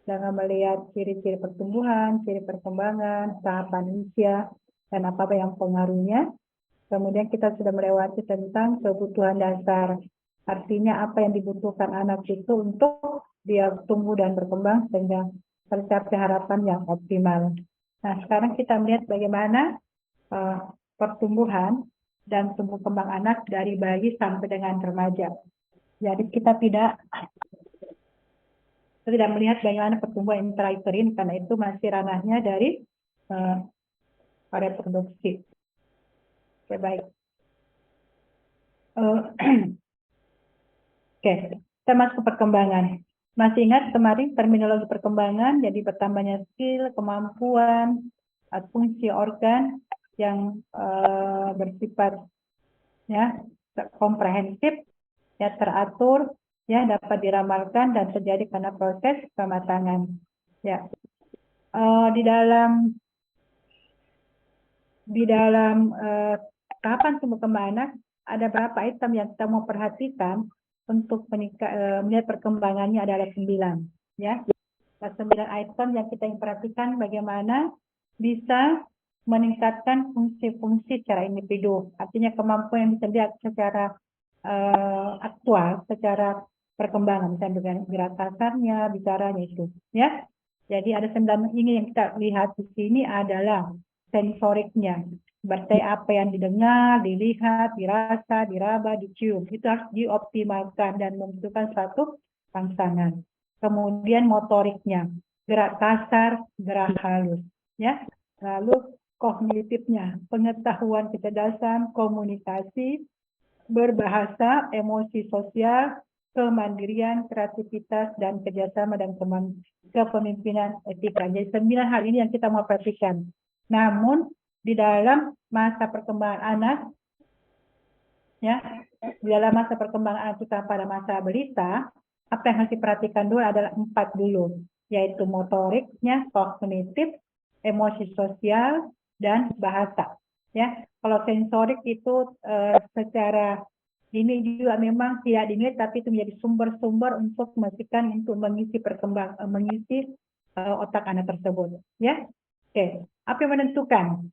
dengan melihat ciri-ciri pertumbuhan, ciri perkembangan, tahapan usia, dan apa yang pengaruhnya. Kemudian kita sudah melewati tentang kebutuhan dasar. Artinya apa yang dibutuhkan anak itu untuk dia tumbuh dan berkembang sehingga tercapai harapan yang optimal. Nah, sekarang kita melihat bagaimana pertumbuhan dan tumbuh kembang anak dari bayi sampai dengan remaja. Jadi kita tidak melihat bagaimana pertumbuhan intrauterin karena itu masih ranahnya dari reproduksi. Oke, baik. Oke, kita masuk ke perkembangan. Masih ingat kemarin terminologi perkembangan, jadi bertambahnya skill, kemampuan, fungsi organ yang bersifat ya komprehensif, ya teratur, ya dapat diramalkan dan terjadi karena proses kematangan. Ya, di dalam tahapan tumbuh kembang anak ada berapa item yang kita mau perhatikan untuk melihat perkembangannya adalah 9, ya. 9 item yang kita perhatikan bagaimana bisa meningkatkan fungsi-fungsi secara individu, artinya kemampuan yang bisa dilihat secara aktual, secara perkembangan, misalnya dengan gerak kasarnya, bicaranya itu, ya. Jadi ada 9 ini yang kita lihat di sini adalah sensoriknya. Berarti apa yang didengar, dilihat, dirasa, diraba, dicium, itu harus dioptimalkan dan membutuhkan suatu rangsangan. Kemudian motoriknya, gerak kasar, gerak halus, ya. Lalu kognitifnya, pengetahuan, kecerdasan, komunikasi, berbahasa, emosi sosial, kemandirian, kreativitas, dan kerjasama dan kepemimpinan etika. Jadi 9 hal ini yang kita mau perhatikan. Namun di dalam masa perkembangan anak, ya, di dalam masa perkembangan anak kita pada masa balita, apa yang harus diperhatikan dulu adalah 4 dulu, yaitu motoriknya, kognitif, emosi sosial, dan bahasa. Ya, kalau sensorik itu secara ini juga memang tidak dinilai, tapi itu menjadi sumber-sumber untuk memastikan untuk mengisi otak anak tersebut. Ya, oke. Apa yang menentukan?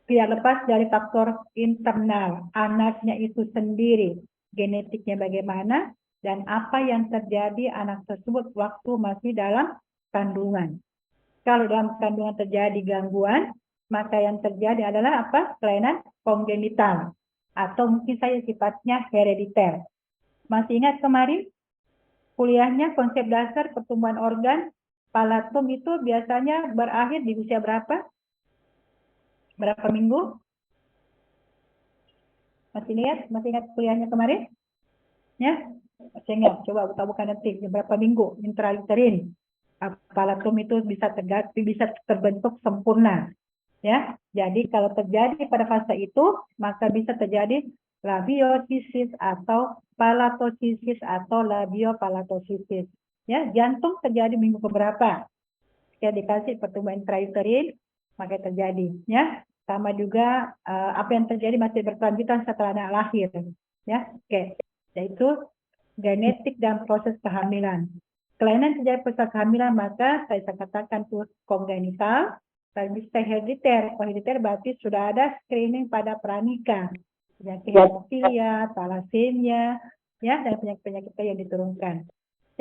Tidak lepas dari faktor internal anaknya itu sendiri, genetiknya bagaimana, dan apa yang terjadi anak tersebut waktu masih dalam kandungan. Kalau dalam kandungan terjadi gangguan, maka yang terjadi adalah apa? Kelainan kongenital atau mungkin saja sifatnya herediter. Masih ingat kemarin kuliahnya konsep dasar pertumbuhan organ palatum itu biasanya berakhir di usia berapa? Berapa minggu? Masih ingat kuliahnya kemarin? Ya, masih ingat. Coba buka-buka nanti berapa minggu intrauterin. Palatum itu bisa terbentuk sempurna. Ya, jadi kalau terjadi pada fase itu, maka bisa terjadi labiosisis atau palatosisis atau labiopalatosisis. Ya, jantung terjadi minggu keberapa? Jika dikasih pertumbuhan intrauterin, maka terjadi. Ya, sama juga apa yang terjadi masih berkelanjutan setelah anak lahir. Ya, oke. Yaitu genetik dan proses kehamilan. Kelainan terjadi proses kehamilan, maka saya katakan itu kongenital. Kalau bisa herediter, herediter berarti sudah ada screening pada pranikah, penyakit hemofilia, thalassemia, ya, dan penyakit-penyakit yang diturunkan.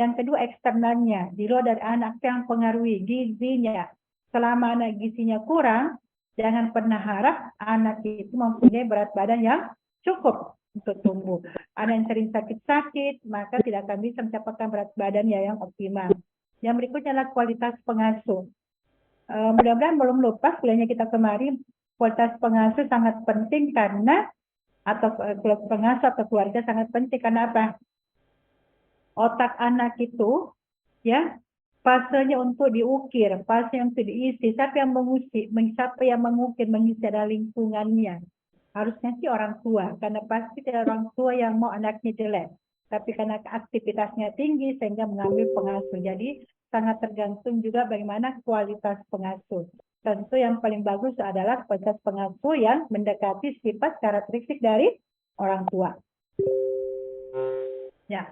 Yang kedua eksternalnya, di luar dari anak yang pengaruhi gizinya. Selama anak gizinya kurang, jangan pernah harap anak itu mempunyai berat badan yang cukup untuk tumbuh. Anak yang sering sakit-sakit, maka tidak akan bisa mencapai berat badannya yang optimal. Yang berikutnya adalah kualitas pengasuh. Mudah-mudahan belum lupa kuliahnya kita kemarin, kualitas pengasuh sangat penting karena pengasuh atau keluarga sangat penting karena apa? Otak anak itu, ya, fasenya untuk diukir, fasenya untuk diisi. Siapa yang mengukir, mengisi adalah lingkungannya. Harusnya sih orang tua, karena pasti tidak orang tua yang mau anaknya jelek. Tapi karena aktivitasnya tinggi sehingga mengambil pengasuh. Jadi sangat tergantung juga bagaimana kualitas pengasuh. Tentu yang paling bagus adalah kualitas pengasuh yang mendekati sifat karakteristik dari orang tua. Ya,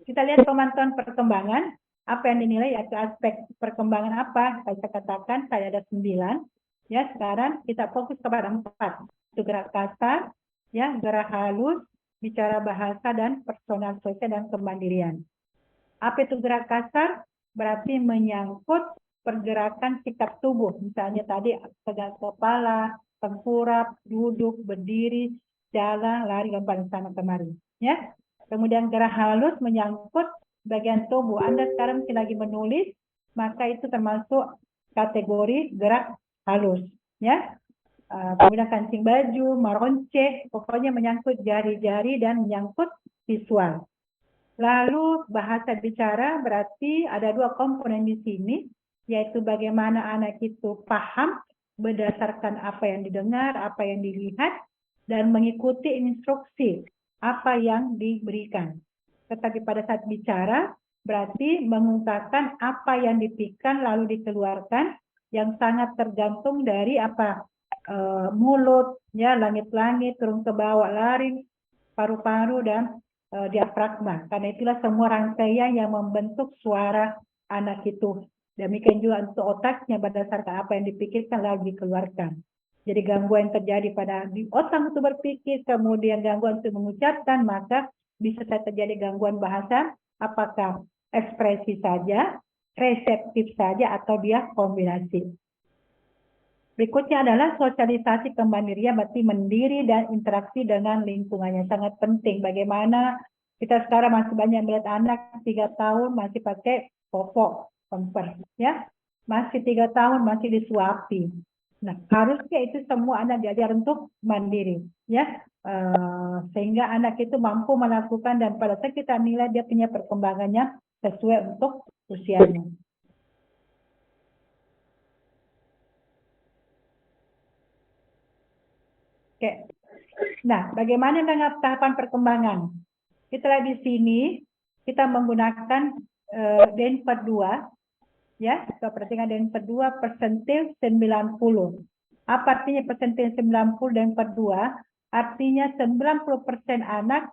kita lihat pemantauan perkembangan. Apa yang dinilai yaitu aspek perkembangan apa? Saya katakan saya ada 9. Ya, sekarang kita fokus kepada 4. Itu gerak kasar, ya, gerak halus, bicara bahasa dan personal sosial dan kemandirian. Apa itu gerak kasar? Berarti menyangkut pergerakan sikap tubuh. Misalnya tadi tegak kepala, tengkurap, duduk, berdiri, jalan, lari, lompat sana kemari. Ya. Kemudian gerak halus menyangkut bagian tubuh. Anda sekarang lagi menulis, maka itu termasuk kategori gerak halus. Ya. Kemudian kancing baju, meronceh, pokoknya menyangkut jari-jari dan menyangkut visual. Lalu bahasa bicara berarti ada 2 komponen di sini, yaitu bagaimana anak itu paham berdasarkan apa yang didengar, apa yang dilihat, dan mengikuti instruksi apa yang diberikan. Tetapi pada saat bicara berarti mengungkapkan apa yang dipikirkan lalu dikeluarkan, yang sangat tergantung dari apa, mulut, ya, langit-langit, turun ke bawah, laring, paru-paru, dan diafragma. Karena itulah semua rangkaian yang membentuk suara anak itu. Demikian juga untuk otaknya berdasarkan apa yang dipikirkan lalu dikeluarkan. Jadi gangguan yang terjadi pada di otak untuk berpikir, kemudian gangguan untuk mengucapkan, maka bisa terjadi gangguan bahasa, apakah ekspresi saja, reseptif saja, atau dia kombinasi. Berikutnya adalah sosialisasi kemandirian, berarti mendiri dan interaksi dengan lingkungannya. Sangat penting. Bagaimana kita sekarang masih banyak melihat anak 3 tahun masih pakai popok, pamper, ya, masih 3 tahun masih disuapi. Nah, harusnya itu semua anak diajar untuk mandiri, ya, sehingga anak itu mampu melakukan dan pada saat kita nilai dia punya perkembangannya sesuai untuk usianya. Oke. Nah, bagaimana dengan tahapan perkembangan? Kita lihat di sini, kita menggunakan Denver 2, ya, kita perhatikan Denver 2 persentil 90. Apa artinya persentil 90 Denver 2? Artinya 90% anak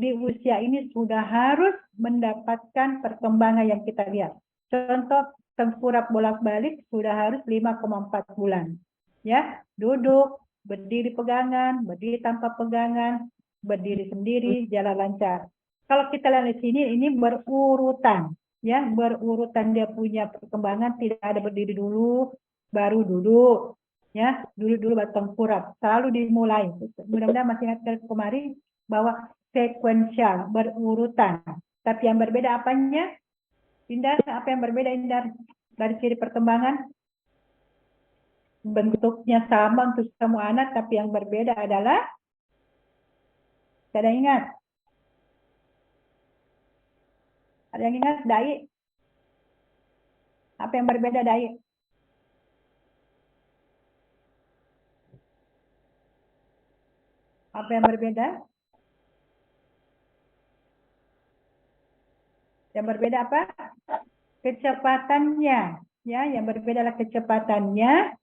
di usia ini sudah harus mendapatkan perkembangan yang kita lihat. Contoh, tengkurap bolak-balik sudah harus 5,4 bulan. Ya, duduk, berdiri pegangan, berdiri tanpa pegangan, berdiri sendiri, jalan lancar. Kalau kita lihat di sini, ini berurutan, ya, berurutan dia punya perkembangan, tidak ada berdiri dulu, baru duduk, ya, dulu baru tengkurap, selalu dimulai. Mudah-mudahan masih ingat kemarin bahwa sekuensial, berurutan. Tapi yang berbeda apanya? Indar, apa yang berbeda Indar dari ciri perkembangan? Bentuknya sama untuk semua anak, tapi yang berbeda adalah, ada ingat? Ada yang ingat? Dai. Apa yang berbeda Dai? Apa yang berbeda? Yang berbeda apa? Kecepatannya. Ya, yang berbeda adalah kecepatannya.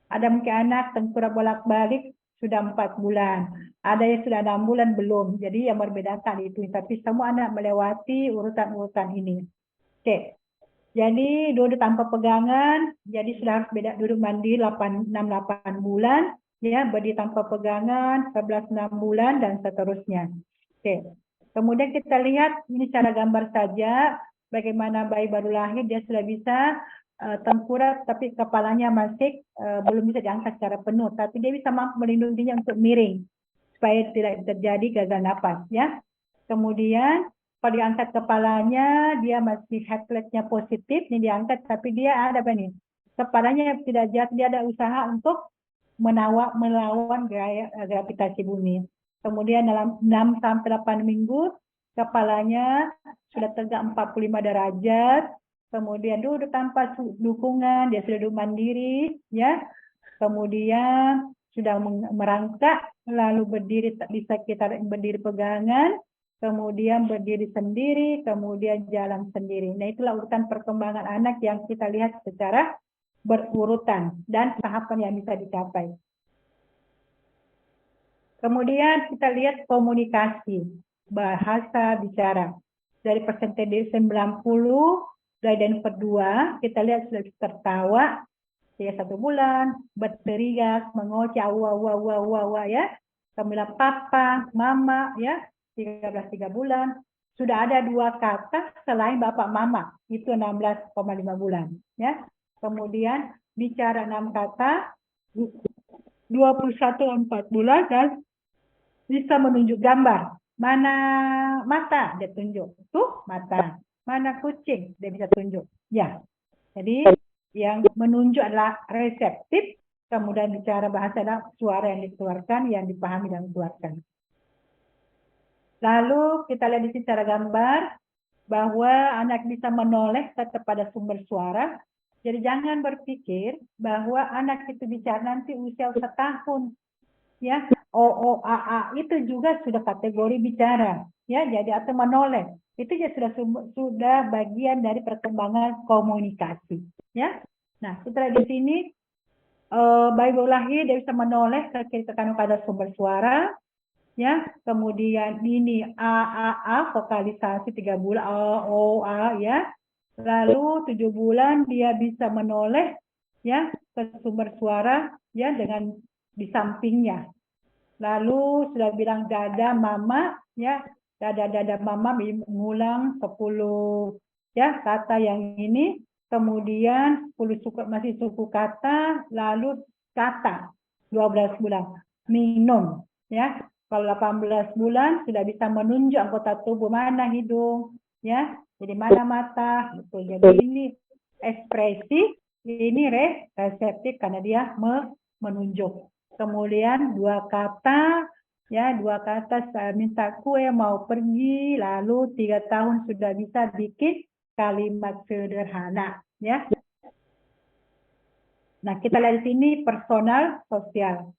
Ada mungkin anak tengkurap bolak-balik sudah 4 bulan. Ada yang sudah 6 bulan belum. Jadi yang membedakan itu. Tapi semua anak melewati urutan-urutan ini. Oke. Jadi duduk tanpa pegangan. Jadi sudah harus beda duduk mandiri 6-8 bulan. Ya, berdiri tanpa pegangan 11-6 bulan dan seterusnya. Oke. Kemudian kita lihat ini cara gambar saja. Bagaimana bayi baru lahir dia sudah bisa tengkurap, tapi kepalanya masih belum bisa diangkat secara penuh. Tapi dia bisa mampu melindunginya untuk miring supaya tidak terjadi gagal napas, ya. Kemudian kalau diangkat kepalanya, dia masih heart rate-nya positif, ini diangkat, tapi dia ada apa nih? Kepalanya tidak jatuh, dia ada usaha untuk melawan gravitasi bumi. Kemudian dalam 6-8 minggu, kepalanya sudah tegak 45 derajat, kemudian duduk tanpa dukungan, dia sudah duduk mandiri, ya. Kemudian sudah merangkak, lalu berdiri, bisa kita berdiri pegangan, kemudian berdiri sendiri, kemudian jalan sendiri. Nah, itulah urutan perkembangan anak yang kita lihat secara berurutan dan tahapan yang bisa dicapai. Kemudian kita lihat komunikasi, bahasa bicara. Dari persentil 90 Dari Denver 2, kita lihat sudah tertawa, ya 1 bulan, berteriak, mengoceh, ya. Kemudian papa, mama, ya, 3 bulan. Sudah ada 2 kata selain bapak mama, itu 16,5 bulan, ya. Kemudian bicara 6 kata, 21,4 bulan, dan bisa menunjuk gambar. Mana mata, dia tunjuk. Tuh mata. Mana kucing, dia bisa tunjuk. Ya, jadi yang menunjuk adalah reseptif, kemudian bicara bahasa adalah suara yang dikeluarkan, yang dipahami dan dikeluarkan. Lalu kita lihat di sini secara gambar bahwa anak bisa menoleh kepada sumber suara. Jadi jangan berpikir bahwa anak itu bicara nanti usia 1 tahun, ya. O A A itu juga sudah kategori bicara, ya. Jadi atau menoleh itu ya sudah bagian dari perkembangan komunikasi, ya. Nah, kita lihat di sini bayi baru lahir dia bisa menoleh ke kiri ke kanan pada sumber suara, ya. Kemudian ini A vokalisasi 3 bulan A, ya. Lalu 7 bulan dia bisa menoleh, ya, ke sumber suara, ya, dengan di sampingnya. Lalu sudah bilang dada mama, ya, dada mama, mengulang 10, ya, kata yang ini. Kemudian 10 masih suku kata, lalu kata 12 bulan minum, ya. Kalau 18 bulan sudah bisa menunjuk anggota tubuh, mana hidung, ya, jadi mana mata, betul. Jadi ini ekspresi, ini reseptif karena dia menunjuk. Kemudian 2 kata, ya, 2 kata, saya minta kue mau pergi, lalu 3 tahun sudah bisa bikin kalimat sederhana, ya. Nah, kita lihat di sini personal sosial.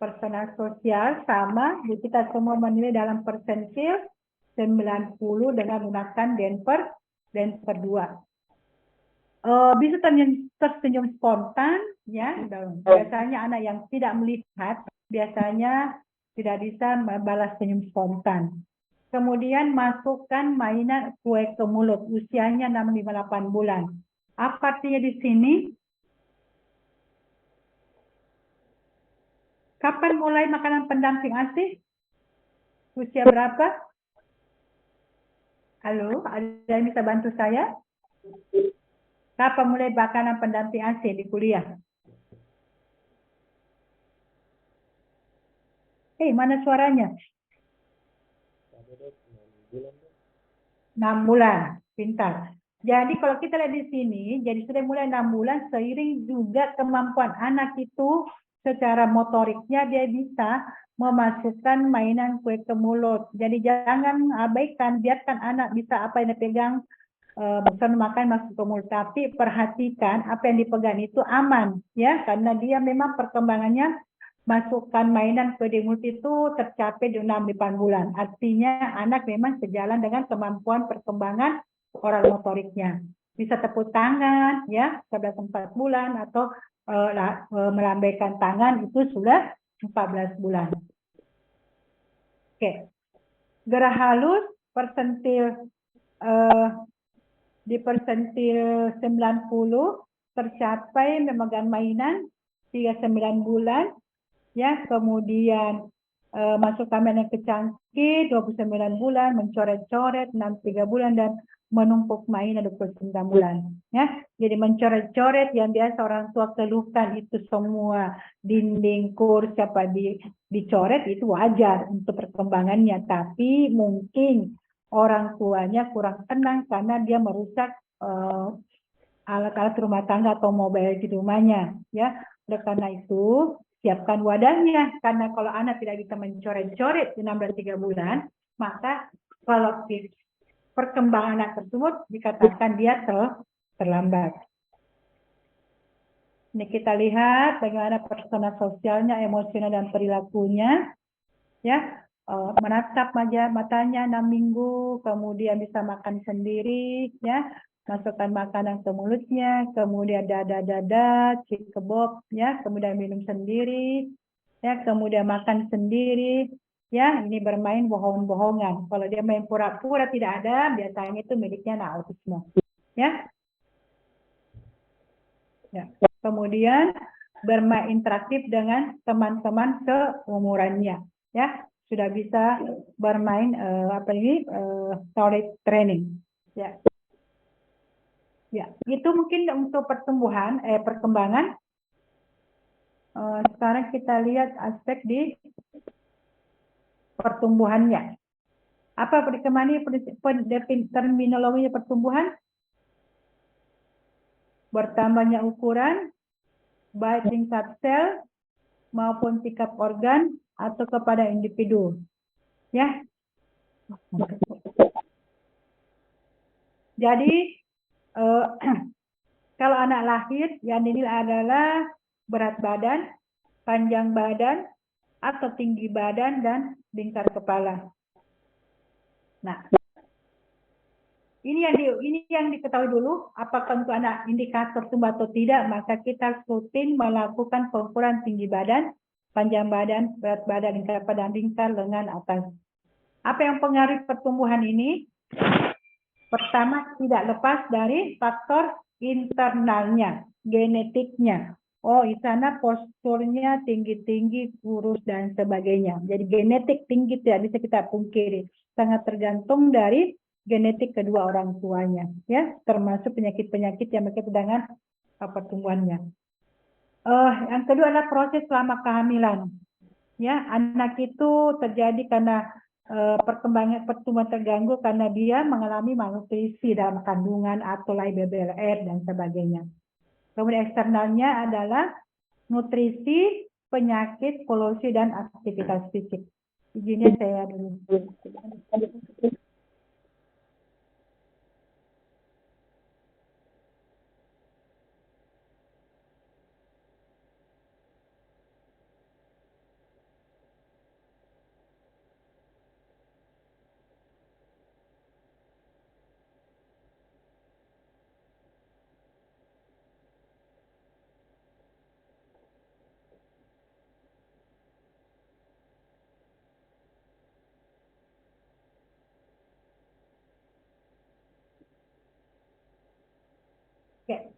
Personal sosial sama, jadi kita semua menilai dalam persentil 90 dengan menggunakan Denver 2. Bisa tersenyum spontan, ya. Biasanya anak yang tidak melihat biasanya tidak bisa membalas senyum spontan. Kemudian masukkan mainan kue ke mulut, usianya 6-8 bulan. Apa artinya di sini? Kapan mulai makanan pendamping ASI? Usia berapa? Halo, ada yang bisa bantu saya? Kapan mulai makanan pendamping ASI di kuliah? Mana suaranya? 6 bulan, pintar. Jadi kalau kita lihat di sini, jadi sudah mulai 6 bulan, seiring juga kemampuan anak itu secara motoriknya dia bisa memasukkan mainan kue ke mulut. Jadi jangan abaikan, biarkan anak bisa apa yang dipegang, bukan makan masuk ke mulut, tapi perhatikan apa yang dipegang itu aman, ya, karena dia memang perkembangannya masukkan mainan ke di mulut itu tercapai di 6-8 bulan. Artinya anak memang sejalan dengan kemampuan perkembangan oral motoriknya. Bisa tepuk tangan, ya, 11-4 bulan, atau melambaikan tangan itu sudah 14 bulan. Oke. Gerak halus, persentil di persentil 90 tercapai memegang mainan 39 bulan, ya. Kemudian masuk kamar yang kecangkih 29 bulan, mencoret-coret 63 bulan, dan menumpuk mainan 29 bulan, ya. Jadi mencoret-coret yang biasa orang tua keluhkan itu semua dinding kursi apa dicoret, itu wajar untuk perkembangannya, tapi mungkin orang tuanya kurang tenang karena dia merusak alat-alat rumah tangga atau mobile di rumahnya, ya. Oleh karena itu siapkan wadahnya, karena kalau anak tidak bisa mencoret-coret di 3 bulan, maka kalau perkembangan anak tersebut dikatakan dia terlambat. Ini kita lihat bagaimana personal sosialnya, emosional, dan perilakunya, ya. Menatap matanya 6 minggu, kemudian bisa makan sendiri, ya. Masukkan makanan ke mulutnya, kemudian dada, cikebok, ya, kemudian minum sendiri, ya, kemudian makan sendiri, ya. Ini bermain bohong-bohongan. Kalau dia main pura-pura tidak ada, biasanya itu miliknya anak autisme, ya. Ya. Kemudian bermain interaktif dengan teman-teman seumurannya. Ya, sudah bisa bermain solid training. Ya. Ya, itu mungkin untuk perkembangan. Sekarang kita lihat aspek di pertumbuhannya. Apa terminologi pertumbuhan? Bertambahnya ukuran, baik tingkat sel maupun tingkat organ atau kepada individu. Ya. Jadi kalau anak lahir yang dinilai adalah berat badan, panjang badan, atau tinggi badan dan lingkar kepala. Nah, ini yang diketahui dulu, apakah untuk anak indikator tumbuh atau tidak, maka kita rutin melakukan pengukuran tinggi badan, panjang badan, berat badan, lingkar kepala, dan lingkar lengan atas. Apa yang mempengaruhi pertumbuhan ini? Pertama, tidak lepas dari faktor internalnya, genetiknya. Oh, di sana posturnya tinggi-tinggi, kurus, dan sebagainya. Jadi genetik tinggi tidak bisa kita pungkiri. Sangat tergantung dari genetik kedua orang tuanya. Ya, termasuk penyakit-penyakit yang berkaitan dengan pertumbuhannya. Yang kedua adalah proses selama kehamilan. Ya, anak itu terjadi karena perkembangan pertumbuhan terganggu karena dia mengalami malnutrisi dalam kandungan atau BBLR dan sebagainya. Kemudian eksternalnya adalah nutrisi, penyakit, polusi, dan aktivitas fisik. Izinnya saya dulu. Oke.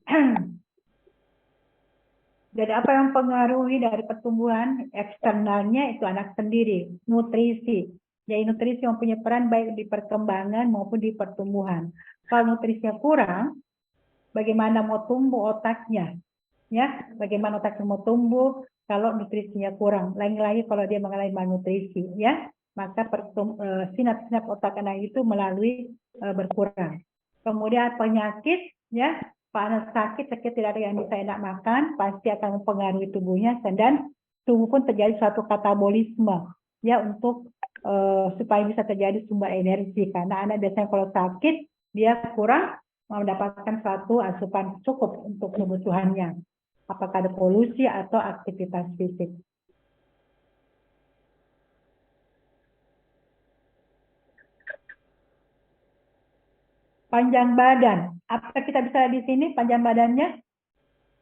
Jadi apa yang mempengaruhi dari pertumbuhan eksternalnya itu anak sendiri, nutrisi. Jadi nutrisi mempunyai peran baik di perkembangan maupun di pertumbuhan. Kalau nutrisinya kurang, bagaimana mau tumbuh otaknya? Ya, bagaimana otaknya mau tumbuh kalau nutrisinya kurang? Lagi-lagi kalau dia mengalami malnutrisi, ya, maka sinap-sinap otak anak itu melalui berkurang. Kemudian penyakit, ya, panas sakit tidak ada yang bisa enak makan, pasti akan mempengaruhi tubuhnya dan tubuh pun terjadi suatu katabolisme, ya, untuk supaya bisa terjadi sumber energi. Karena anak biasanya kalau sakit dia kurang mendapatkan suatu asupan cukup untuk kebutuhannya. Apakah ada polusi atau aktivitas fisik. Panjang badan. Apa kita bisa di sini panjang badannya?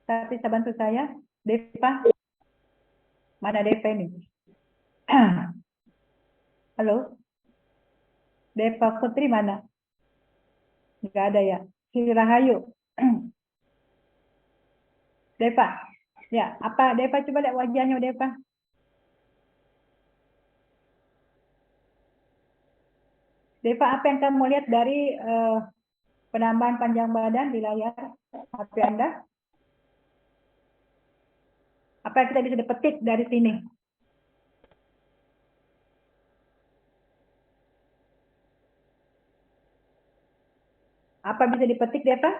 Tapi bisa bantu saya. Deva. Mana Deva ini? Halo? Deva Putri mana? Nggak ada ya. Sri Rahayu. Deva. Ya, apa Deva, coba lihat wajahnya Deva. Deva, apa yang kamu lihat dari penambahan panjang badan di layar HP Anda? Apa yang kita bisa petik dari sini? Apa bisa dipetik, Deva?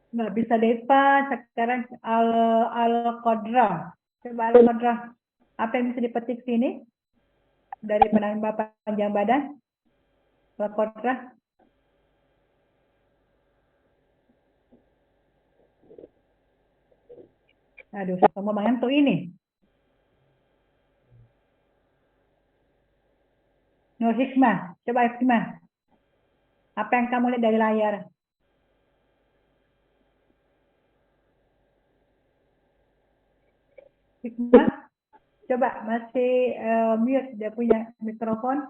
Nggak bisa Deva. Sekarang Al-Qadra. Coba Al-Qadra. Apa yang bisa dipetik sini dari penambah panjang badan? Al-Qadra. Aduh, kamu mengantuk ini. Nur Hikmah. Coba Hikmah. Apa yang kamu lihat dari layar? Hikmah. Coba masih mute, dia punya mikrofon.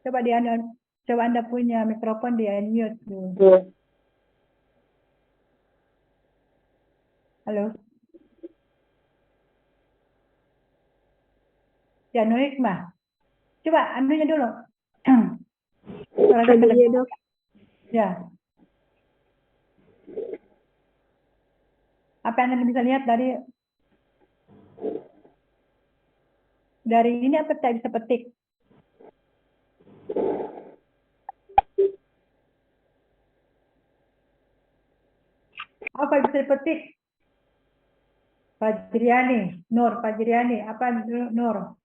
Coba Anda punya mikrofon di unmute dulu. Halo. Ya, Nur Hikmah. Coba anunya dulu. Tadi ya, Dok. Ya. Apa yang Anda bisa lihat dari ini, apa saya bisa petik? Apa yang bisa dipetik? Fajriani, Nur, Fajriani, apa Nur?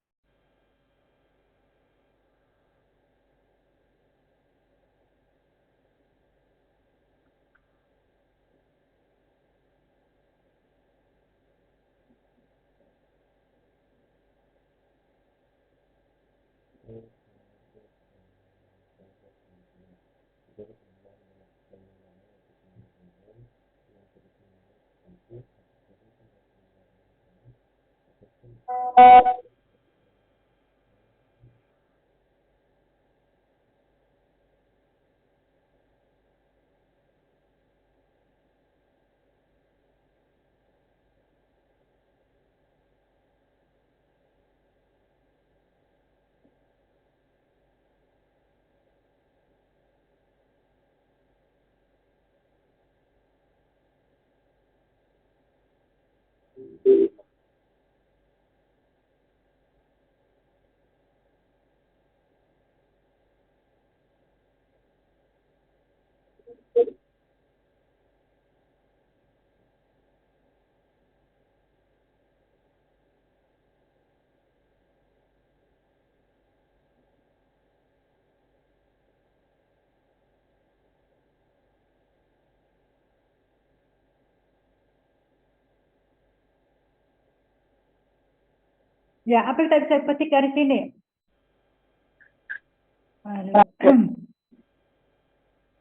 Ya, apa yang kita bisa petik dari sini?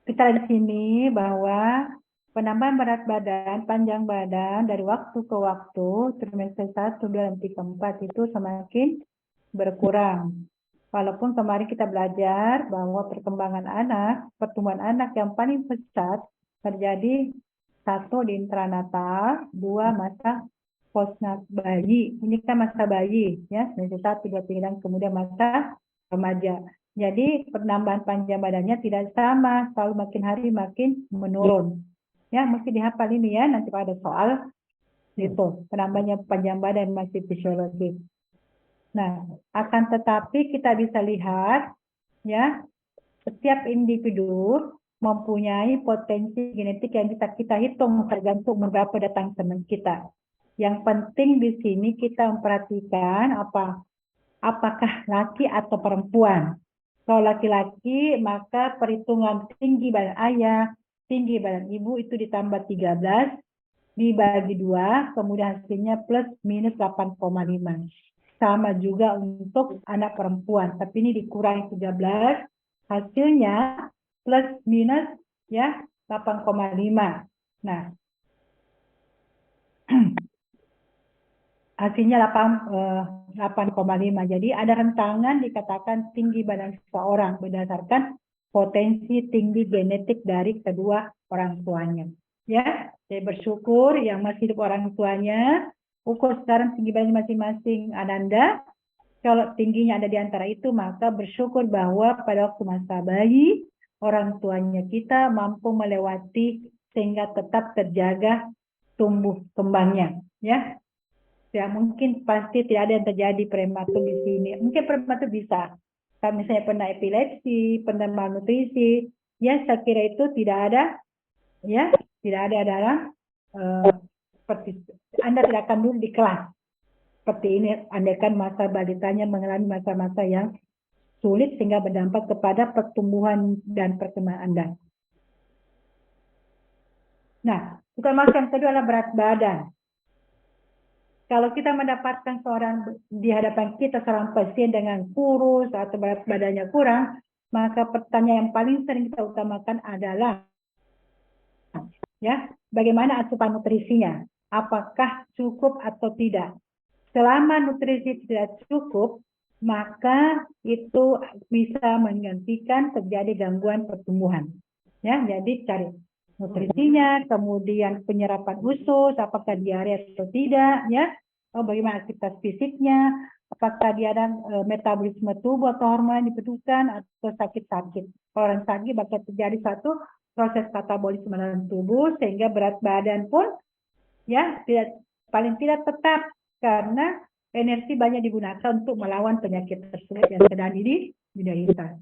Kita lihat di sini bahwa penambahan berat badan, panjang badan dari waktu ke waktu, trimester 1, 2, dan 3, 4 itu semakin berkurang. Walaupun kemarin kita belajar bahwa pertumbuhan anak yang paling pesat terjadi 1 di intranatal, 2 masa postnatal bayi. Ini kan masa bayi, ya, semester 1, 2, 3, dan kemudian masa remaja. Jadi penambahan panjang badannya tidak sama, selalu makin hari makin menurun. Ya, mesti dihafal ini ya, nanti pada soal itu, penambahannya panjang badan masih fisiologis. Nah, akan tetapi kita bisa lihat ya, setiap individu mempunyai potensi genetik yang bisa kita hitung tergantung berapa datang teman kita. Yang penting di sini kita memperhatikan apakah laki atau perempuan. Kalau laki-laki, maka perhitungan tinggi badan ayah, tinggi badan ibu itu ditambah 13, dibagi 2, kemudian hasilnya plus minus 8,5. Sama juga untuk anak perempuan, tapi ini dikurangi 13, hasilnya plus minus ya 8,5. Nah, hasilnya 8,5. Jadi ada rentangan dikatakan tinggi badan seseorang berdasarkan potensi tinggi genetik dari kedua orang tuanya. Ya, saya bersyukur yang masih hidup orang tuanya, ukur sekarang tinggi badan masing-masing Ananda. Kalau tingginya ada di antara itu, maka bersyukur bahwa pada waktu masa bayi, orang tuanya kita mampu melewati sehingga tetap terjaga tumbuh kembangnya. Ya, ya mungkin pasti tidak ada yang terjadi prematur di sini. Mungkin prematur bisa. Kalau misalnya pernah epilepsi, pernah malnutrisi, ya saya kira itu tidak ada, ya tidak ada dalam seperti Anda tidak akan duduk di kelas seperti ini. Andaikan masa balitanya mengalami masa-masa yang sulit sehingga berdampak kepada pertumbuhan dan perkembangan Anda. Nah, informasi yang kedua adalah berat badan. Kalau kita mendapatkan di hadapan kita seorang pasien dengan kurus atau berat badannya kurang, maka pertanyaan yang paling sering kita utamakan adalah, ya, bagaimana asupan nutrisinya? Apakah cukup atau tidak? Selama nutrisi tidak cukup, maka itu bisa menggantikan terjadi gangguan pertumbuhan. Ya, jadi cari nutrisinya, kemudian penyerapan usus, apakah diare atau tidak, ya, bagaimana aktivitas fisiknya, apakah dia ada metabolisme tubuh atau hormon yang dibutuhkan atau sakit-sakit. Kalau orang sakit bakal terjadi satu proses katabolisme dalam tubuh sehingga berat badan pun ya tidak, paling tidak tetap, karena energi banyak digunakan untuk melawan penyakit tersebut yang sedang diderita.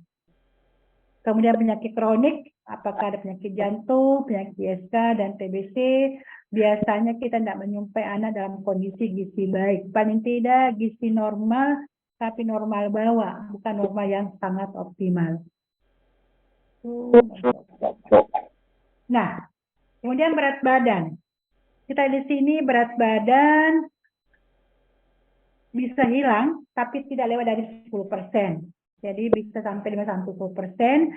Kemudian penyakit kronik, apakah ada penyakit jantung, penyakit ISK, dan TBC, biasanya kita tidak menyumpai anak dalam kondisi gizi baik. Paling tidak gizi normal, tapi normal bawah, bukan normal yang sangat optimal. Nah, kemudian berat badan. Kita di sini berat badan bisa hilang, tapi tidak lewat dari 10%. Jadi bisa sampai 5-10%.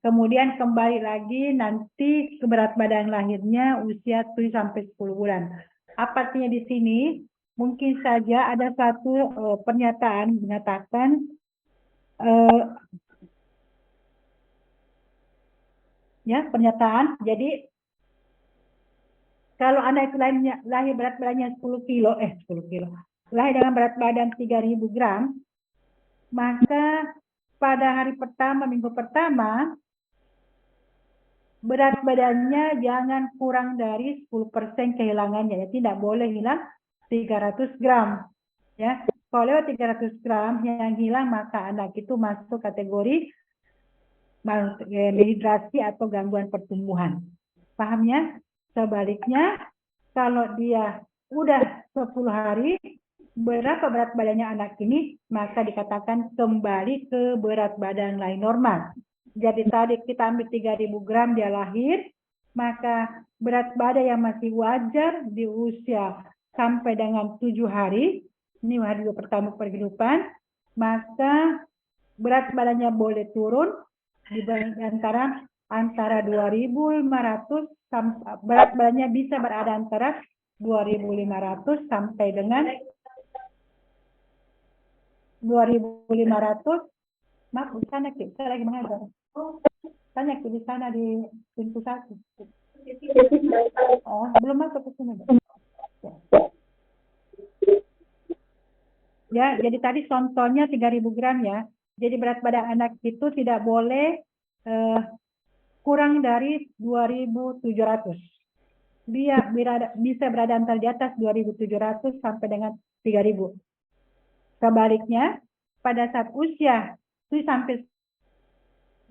Kemudian kembali lagi nanti ke berat badan lahirnya usia 7-10 bulan. Apa artinya di sini? Mungkin saja ada satu pernyataan mengatakan ya pernyataan. Jadi kalau anak itu lahir berat badannya 10 kilo, 10 kilo, lahir dengan berat badan 3.000 gram, maka pada hari pertama, minggu pertama, berat badannya jangan kurang dari 10% kehilangannya. Ya, tidak boleh hilang 300 gram. Ya, kalau lewat 300 gram yang hilang, maka anak itu masuk kategori dehidrasi atau gangguan pertumbuhan. Paham ya? Sebaliknya, kalau dia udah 10 hari, berapa berat badannya anak ini, maka dikatakan kembali ke berat badan lain normal. Jadi tadi kita ambil 3.000 gram dia lahir, maka berat badan yang masih wajar di usia sampai dengan 7 hari, ini hari pertama kehidupan, maka berat badannya boleh turun di antara 2.500 berat badannya bisa berada antara 2.500 sampai dengan 2.500. Maaf, di sana saya lagi mengajar. Tanya di sana di pintu 1. Oh, belum masuk ke sini. Ya, jadi tadi contohnya 3.000 gram ya. Jadi berat badan anak itu tidak boleh kurang dari 2.700. Dia bisa berada antara di atas 2.700 sampai dengan 3.000. Sebaliknya, pada saat usia 7 sampai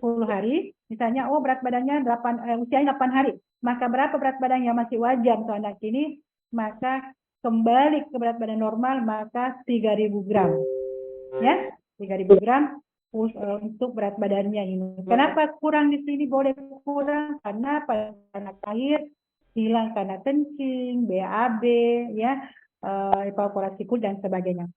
10 hari, misalnya berat badannya usianya 8 hari, maka berapa berat badan yang masih wajar untuk anak ini, maka kembali ke berat badan normal, maka 3.000 gram. Ya, 3.000 gram untuk berat badannya ini. Kenapa kurang di sini? Boleh kurang karena pada anak lahir hilang karena kencing, BAB, ya, evaporasi kulit dan sebagainya.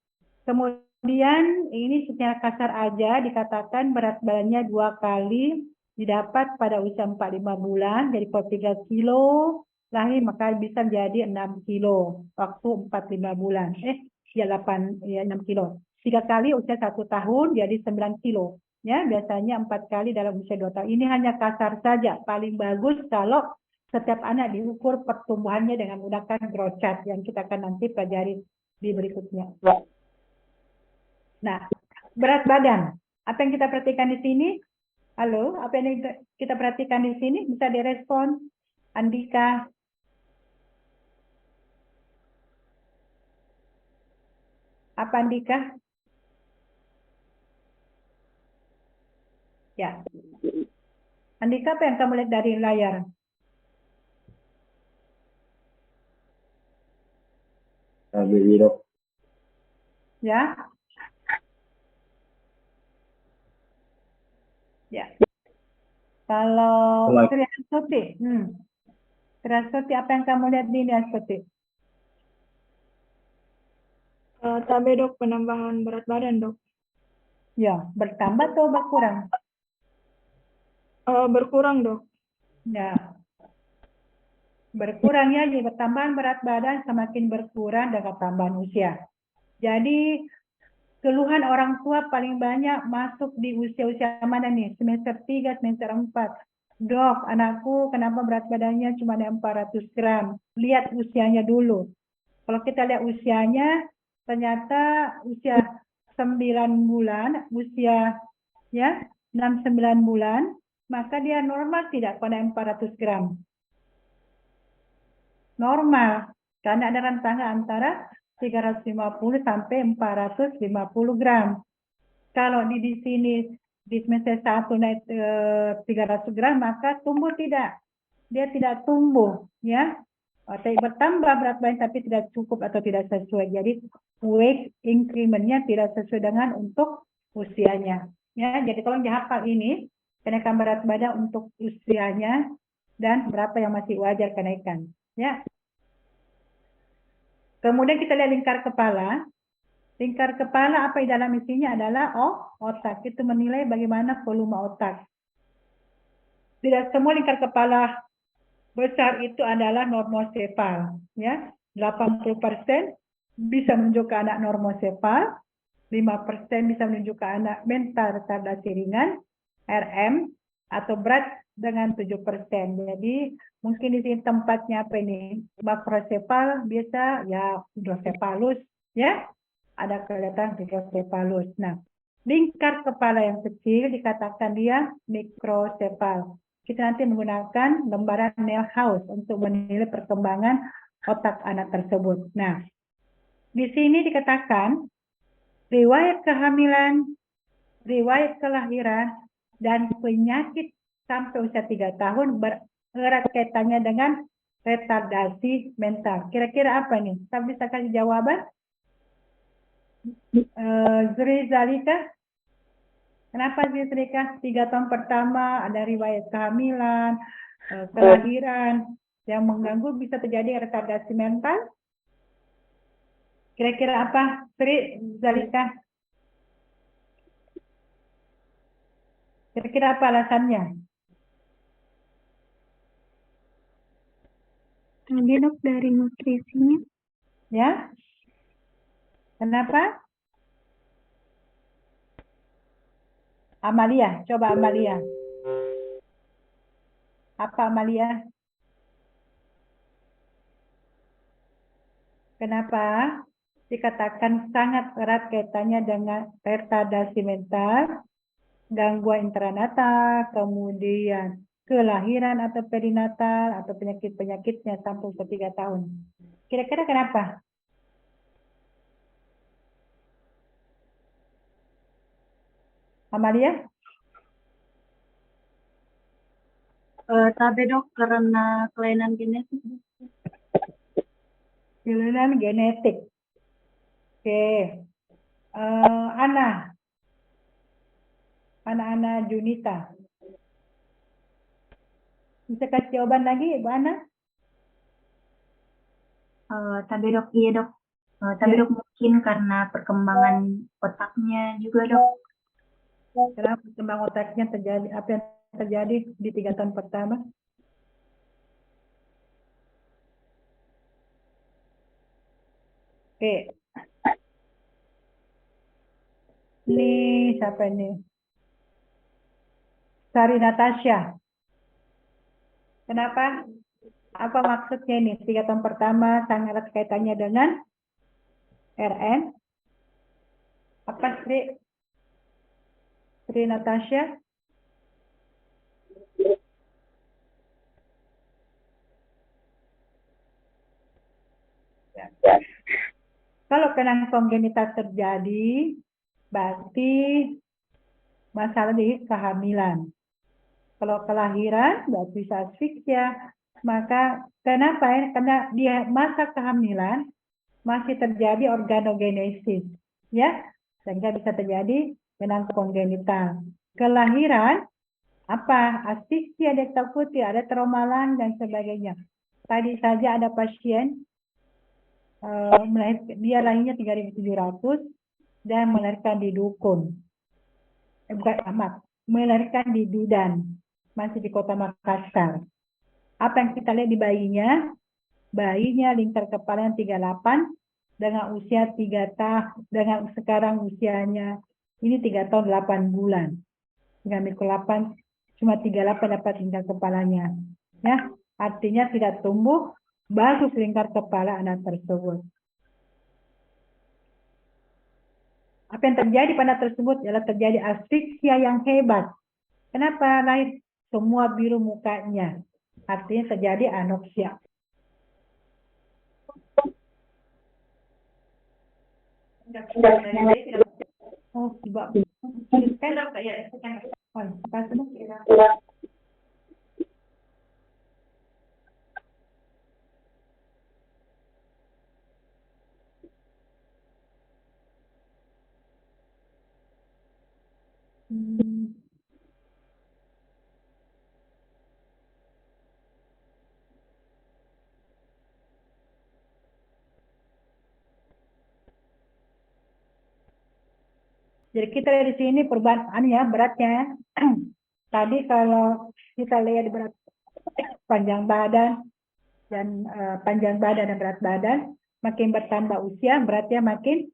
Kemudian ini secara kasar aja dikatakan berat badannya 2 kali didapat pada usia 4-5 bulan, jadi kalau 3 kilo lahir maka bisa jadi 6 kilo waktu 4-5 bulan. 6 kilo. 3 kali usia 1 tahun jadi 9 kilo. Ya, biasanya 4 kali dalam usia 2 tahun. Ini hanya kasar saja. Paling bagus kalau setiap anak diukur pertumbuhannya dengan menggunakan growth chart yang kita akan nanti pelajari di berikutnya. Nah, berat badan. Apa yang kita perhatikan di sini? Halo, apa yang kita perhatikan di sini? Bisa direspon, Andika. Apa Andika? Ya. Andika, apa yang kamu lihat dari layar? Ya. Ya. Kalau Sri Astuti, apa yang kamu lihat di ini Astuti? Cabai dok, penambahan berat badan dok. Ya, bertambah atau berkurang? Berkurang dok. Ya, berkurang ya, jadi pertambahan berat badan semakin berkurang dengan tambahan usia. Jadi Keluhan orang tua paling banyak masuk di usia-usia mana nih? Semester 3, semester 4. Dok, anakku kenapa berat badannya cuma ada 400 gram? Lihat usianya dulu. Kalau kita lihat usianya, ternyata usia 9 bulan, usia ya 6-9 bulan, maka dia normal tidak pada 400 gram. Normal, karena ada rentang antara 350 sampai 450 gram. Kalau di sini di semester 1 naik 300 gram, maka tumbuh tidak. Dia tidak tumbuh, ya. Tapi bertambah berat badan tapi tidak cukup atau tidak sesuai. Jadi weight increment-nya tidak sesuai dengan untuk usianya. Ya, jadi tolong dihafal ini kenaikan berat badan untuk usianya dan berapa yang masih wajar kenaikan. Ya. Kemudian kita lihat lingkar kepala. Lingkar kepala apa di dalam isinya adalah otak. Itu menilai bagaimana volume otak. Tidak semua lingkar kepala besar itu adalah normosefal. Ya, 80% bisa menunjukkan anak normosefal, 5% bisa menunjukkan anak mental retardasi ringan, RM, atau berat dengan 7%. Jadi mungkin di sini tempatnya apa ini? Makrosefal biasa ya hidrosefalus, ya. Ada kelihatan hidrosefalus. Nah, lingkar kepala yang kecil dikatakan dia mikrosefal. Kita nanti menggunakan lembaran Milhouse untuk menilai perkembangan otak anak tersebut. Nah, di sini dikatakan riwayat kehamilan, riwayat kelahiran, dan penyakit sampai usia 3 tahun bererat kaitannya dengan retardasi mental. Kira-kira apa nih? Kita bisa kasih jawaban? Zalika, kenapa Zalika 3 tahun pertama ada riwayat kehamilan, kelahiran yang mengganggu bisa terjadi retardasi mental? Kira-kira apa, Sri Zalika? Kira-kira apa alasannya? Tadi dok dari nutrisinya. Ya, kenapa? Amalia, coba Amalia. Apa Amalia? Kenapa dikatakan sangat erat kaitannya dengan retardasi mental, gangguan intranatal, kemudian kelahiran atau perinatal, atau penyakit-penyakitnya sampai ke 3 tahun. Kira-kira kenapa? Amalia? Tapi dok karena kelainan genetik. Kelainan genetik. Oke. Ana Junita. Bisa kasih jawaban lagi, Ibu Ana? Tapi dok, iya dok. Tapi Ya. dok mungkin karena perkembangan otaknya juga dok. Kenapa perkembangan otaknya terjadi? Apa yang terjadi di 3 tahun pertama? Oke. Ini siapa ini? Sari Natasha. Kenapa? Apa maksudnya ini? 3 tahun pertama sangat erat kaitannya dengan RN. Apa Sri Natasha? Ya. Kalau kelainan kongenital terjadi, berarti masalah di kehamilan. Kalau kelahiran, berarti bisa asfiksia. Maka kenapa ya? Karena dia masa kehamilan masih terjadi organogenesis, ya, sehingga bisa terjadi kelainan kongenital. Kelahiran apa? Asfiksia, ada takuti, ada traumalan dan sebagainya. Tadi saja ada pasien dia lahirnya 3.700 dan melahirkan di dukun. Bukan amat, melahirkan di bidan, masih di kota Makassar. Apa yang kita lihat di bayinya? Bayinya lingkar kepala yang 38, dengan usia 3 tahun, dengan sekarang usianya ini 3 tahun 8 bulan. Dengan mikro 8 cuma 38 dapat lingkar kepalanya. Ya, artinya tidak tumbuh bagus lingkar kepala anak tersebut. Apa yang terjadi pada anak tersebut adalah terjadi asfiksia yang hebat. Kenapa? Lahir semua biru mukanya. Artinya terjadi anoksia. Oh, coba. Jadi kita lihat di sini perubahan ya beratnya. Tadi kalau kita lihat berat panjang badan dan berat badan, makin bertambah usia beratnya makin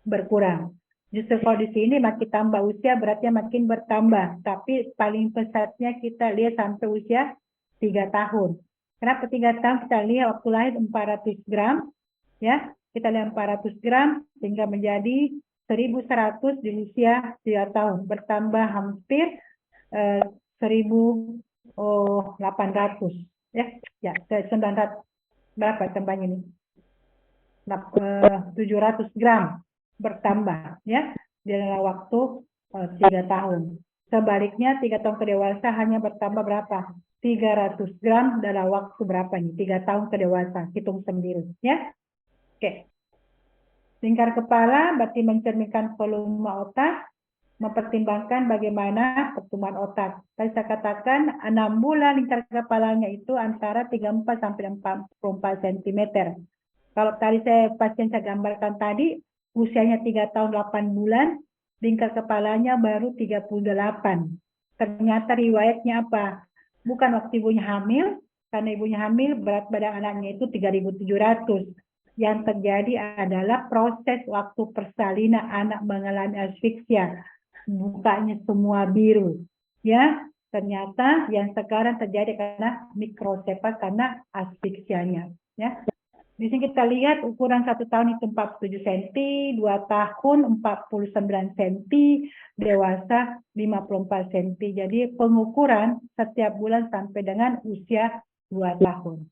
berkurang. Justru kalau di sini makin tambah usia beratnya makin bertambah. Tapi paling pesatnya kita lihat sampai usia 3 tahun. Kenapa 3 tahun? Kita lihat waktu lahir 400 gram. Ya, kita lihat 400 gram sehingga menjadi 1100 di usia 3 tahun. Bertambah hampir 1800. Ya, 900. Berapa tambahnya ini? 700 gram bertambah ya dalam waktu 3 tahun. Sebaliknya 3 tahun ke dewasa hanya bertambah berapa? 300 gram dalam waktu berapa nih? 3 tahun ke dewasa. Hitung sendiri ya. Oke. Lingkar kepala berarti mencerminkan volume otak, mempertimbangkan bagaimana pertumbuhan otak. Tadi saya katakan 6 bulan lingkar kepalanya itu antara 34 sampai 44 cm. Kalau tadi pasien saya gambarkan tadi, usianya 3 tahun 8 bulan, lingkar kepalanya baru 38. Ternyata riwayatnya apa? Bukan waktu ibunya hamil, karena ibunya hamil berat badan anaknya itu 3.700. Yang terjadi adalah proses waktu persalinan anak mengalami asfiksia. Mukanya semua biru. Ya, ternyata yang sekarang terjadi karena mikrosefal karena asfiksianya. Ya. Di sini kita lihat ukuran 1 tahun itu 47 cm, 2 tahun 49 cm, dewasa 54 cm. Jadi pengukuran setiap bulan sampai dengan usia 2 tahun.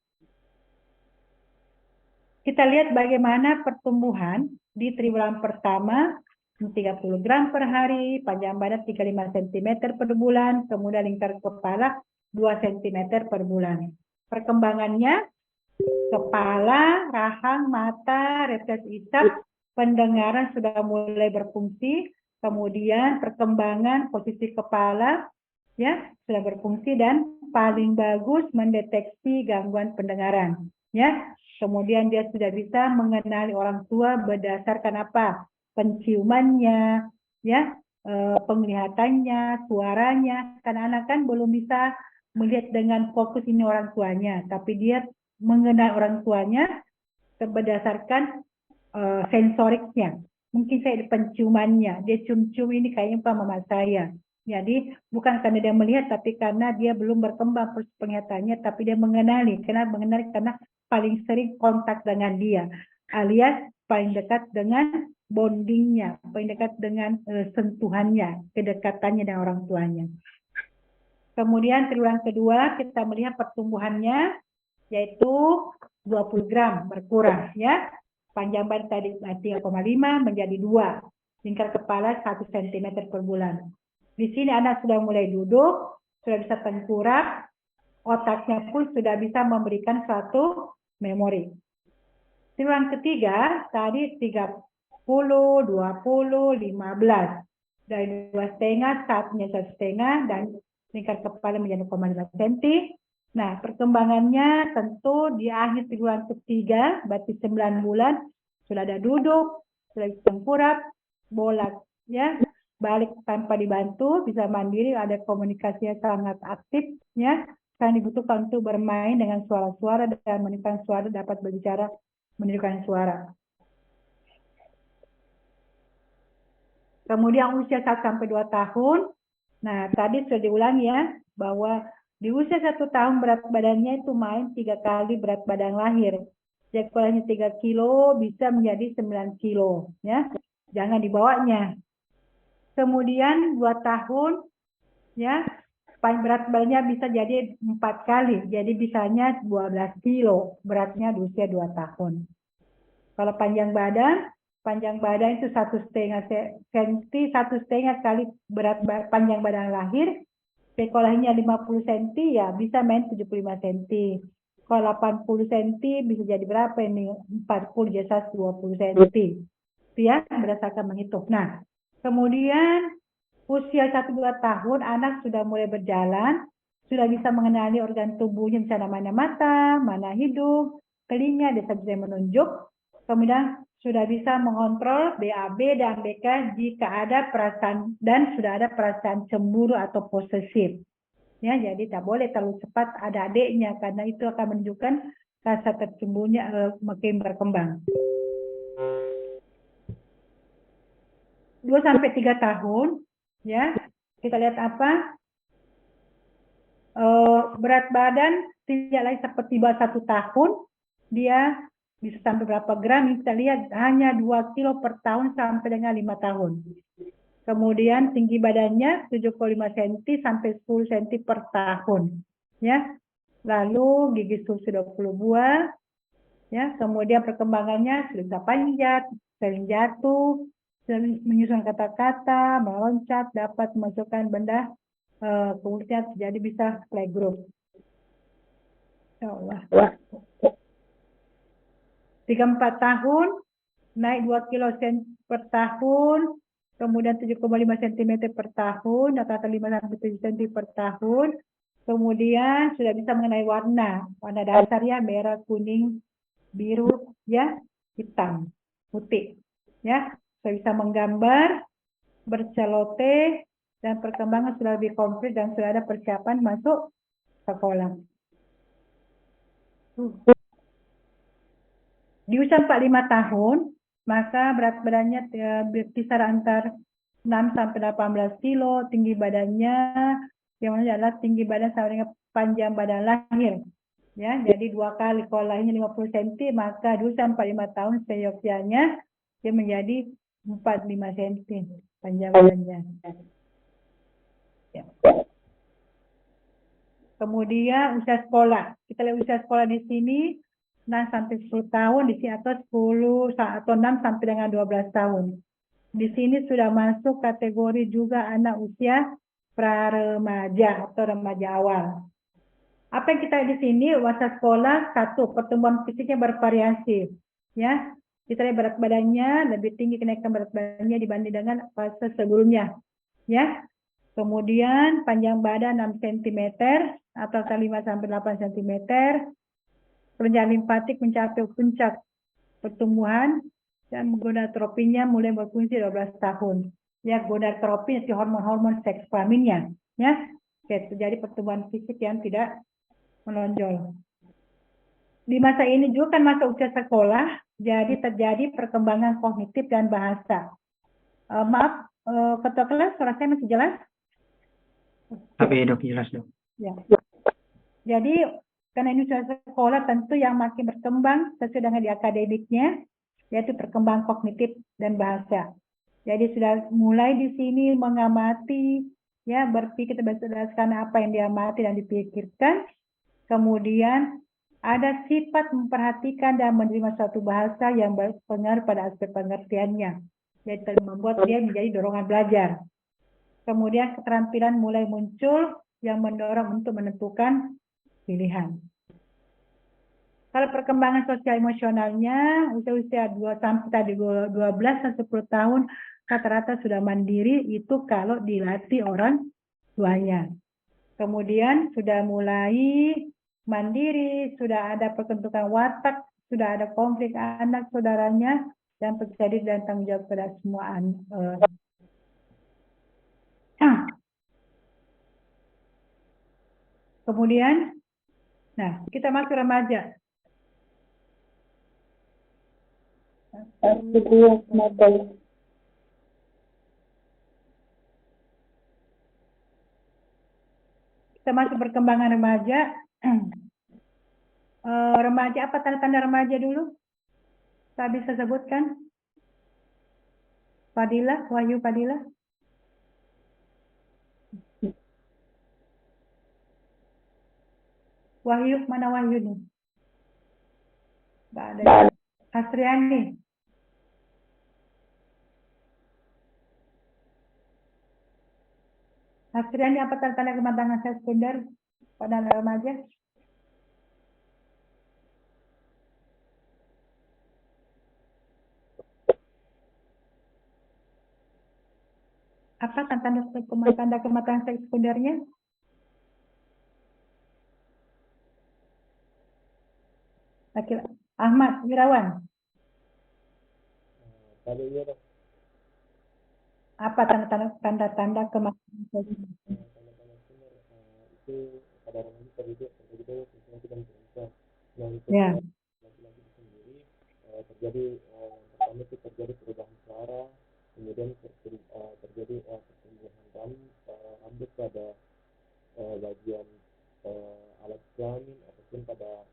Kita lihat bagaimana pertumbuhan di triwulan pertama 30 gram per hari, panjang badan 35 cm per bulan, kemudian lingkar kepala 2 cm per bulan. Perkembangannya kepala, rahang, mata, refleks isap, pendengaran sudah mulai berfungsi, kemudian perkembangan posisi kepala ya sudah berfungsi dan paling bagus mendeteksi gangguan pendengaran ya. Kemudian dia sudah bisa mengenali orang tua berdasarkan apa? Penciumannya, ya, penglihatannya, suaranya. Karena anak kan belum bisa melihat dengan fokus ini orang tuanya, tapi dia mengenal orang tuanya berdasarkan sensoriknya. Mungkin saya penciumannya, dia cium-cium ini kayaknya Pak mama saya. Jadi bukan karena dia melihat, tapi karena dia belum berkembang penglihatannya, tapi dia mengenali. Kenapa mengenali? Karena paling sering kontak dengan dia, alias paling dekat dengan bondingnya, paling dekat dengan sentuhannya, kedekatannya dengan orang tuanya. Kemudian triwulan kedua kita melihat pertumbuhannya, yaitu 20 gram berkurang ya. Panjang badan tadi 3,5 menjadi 2. Lingkar kepala 1 cm per bulan. Di sini anak sudah mulai duduk, sudah bisa tengkurap, otaknya pun sudah bisa memberikan suatu memori. Triwulan ketiga tadi 30, 20, 15. Dari 2,5, satunya 1,5 dan lingkar kepala menjadi 0,5 cm. Nah, perkembangannya tentu di akhir triwulan ketiga, berarti 9 bulan, sudah ada duduk, sudah tengkurap, bolak, ya, balik tanpa dibantu, bisa mandiri, ada komunikasi yang sangat aktif, ya, karena dibutuhkan untuk bermain dengan suara-suara dan meningkatkan suara dapat berbicara, menirukan suara. Kemudian usia 1 sampai 2 tahun. Nah, tadi sudah diulangi ya, bahwa di usia 1 tahun berat badannya itu main 3 kali berat badan lahir. Jadi kalau hanya 3 kilo bisa menjadi 9 kilo. Ya. Jangan dibawanya. Kemudian 2 tahun, ya, berat badannya bisa jadi 4 kali. Jadi bisanya 12 kilo beratnya di usia 2 tahun. Kalau panjang badan itu 1,5 senti, 1,5 kali panjang badan lahir. Sekolahnya 50 cm ya bisa main 75 cm. Kalau 80 cm bisa jadi berapa ini? 40 jadi 120 cm. Itu ya berdasarkan menghitung. Nah, kemudian usia 1-2 tahun anak sudah mulai berjalan, sudah bisa mengenali organ tubuhnya, misalnya mana mata, mana hidung, telinga, bisa menunjuk. Kemudian sudah bisa mengontrol BAB dan BK jika ada perasaan dan sudah ada perasaan cemburu atau posesif. Ya, jadi tak boleh terlalu cepat ada adiknya karena itu akan menunjukkan rasa tercemburunya makin berkembang. 2 sampai 3 tahun, ya. Kita lihat apa? Berat badan tidak lagi seperti bawah 1 tahun, dia bisa sampai berapa gram, kita lihat hanya 2 kilo per tahun sampai dengan 5 tahun. Kemudian tinggi badannya 75 cm sampai 10 cm per tahun. Ya. Lalu gigi sudah 20 buah. Ya. Kemudian perkembangannya sudah bisa panjat, sering jatuh, sering menyusun kata-kata, meloncat, dapat memasukkan benda ke mulutnya, jadi bisa playgroup. Ya Allah. 3-4 tahun, naik 2 kilo per tahun, kemudian 7,5 cm per tahun, rata-rata 5-7 cm per tahun. Kemudian sudah bisa mengenai warna dasarnya merah, kuning, biru, ya, hitam, putih. Ya, sudah bisa menggambar, berceloteh, dan perkembangan sudah lebih komplit dan sudah ada persiapan masuk sekolah. Di usia 45 tahun, maka berat badannya berkisar antar 6 sampai 18 kilo, tinggi badannya yang mana adalah tinggi badan sama dengan panjang badan lahir. Ya, jadi 2 kali, kalau lahirnya 50 cm, maka di usia 45 tahun seyogyanya dia menjadi 45 cm panjang badannya. Ya. Kemudian usia sekolah. Kita lihat usia sekolah di sini 6 sampai 10 tahun, di sini atau 10 atau 6 sampai dengan 12 tahun. Di sini sudah masuk kategori juga anak usia pra-remaja atau remaja awal. Apa yang kita lihat di sini, masa sekolah, 1, pertumbuhan fisiknya bervariasi. Ya, kita lihat berat badannya lebih tinggi, kenaikan berat badannya dibanding dengan fase sebelumnya. Ya, kemudian panjang badan 6 cm atau 5 sampai 8 cm. Kelenjar limfatik mencapai puncak pertumbuhan dan gonadotropinya mulai berfungsi 12 tahun. Ya, gonadotropi itu hormon-hormon seks kelaminnya. Ya, terjadi pertumbuhan fisik yang tidak menonjol. Di masa ini juga kan masa usia sekolah, jadi terjadi perkembangan kognitif dan bahasa. Maaf, ketua kelas, suara saya masih jelas? Tapi dok, jelas dok. Ya. Jadi karena ini sudah sekolah, tentu yang makin berkembang sesuai dengan di akademiknya, yaitu perkembangan kognitif dan bahasa. Jadi sudah mulai di sini mengamati, ya, berpikir berdasarkan apa yang diamati dan dipikirkan. Kemudian ada sifat memperhatikan dan menerima suatu bahasa yang berpengaruh pada aspek pengertiannya, yaitu membuat dia menjadi dorongan belajar. Kemudian keterampilan mulai muncul yang mendorong untuk menentukan pilihan. Kalau perkembangan sosial emosionalnya, usia 12 dan 10 tahun, rata-rata sudah mandiri, itu kalau dilatih orang tuanya. Kemudian sudah mulai mandiri, sudah ada pertentukan watak, sudah ada konflik anak saudaranya, dan terjadi dan tanggung jawab pada semua Kemudian, nah, kita masuk remaja. termasuk perkembangan remaja. Remaja, apa tanda-tanda remaja dulu? Saya bisa sebutkan? Fadila, Wahyu Fadila. Wahyu, mana Wahyu nih? Nggak ada. Asriani. Asriani, apa tanda-tanda kematangan sekunder pada remaja? Apa tanda kematangan sekundernya? Ahmad Wirawan. Apa tanda-tanda kematangan sekunder? Itu pada remaja terjadi laki-laki dan perempuan. Yang Ya. laki-laki itu sendiri terjadi pertama itu terjadi perubahan suara, kemudian terjadi pertumbuhan rambut pada bagian alat kelamin ataupun pada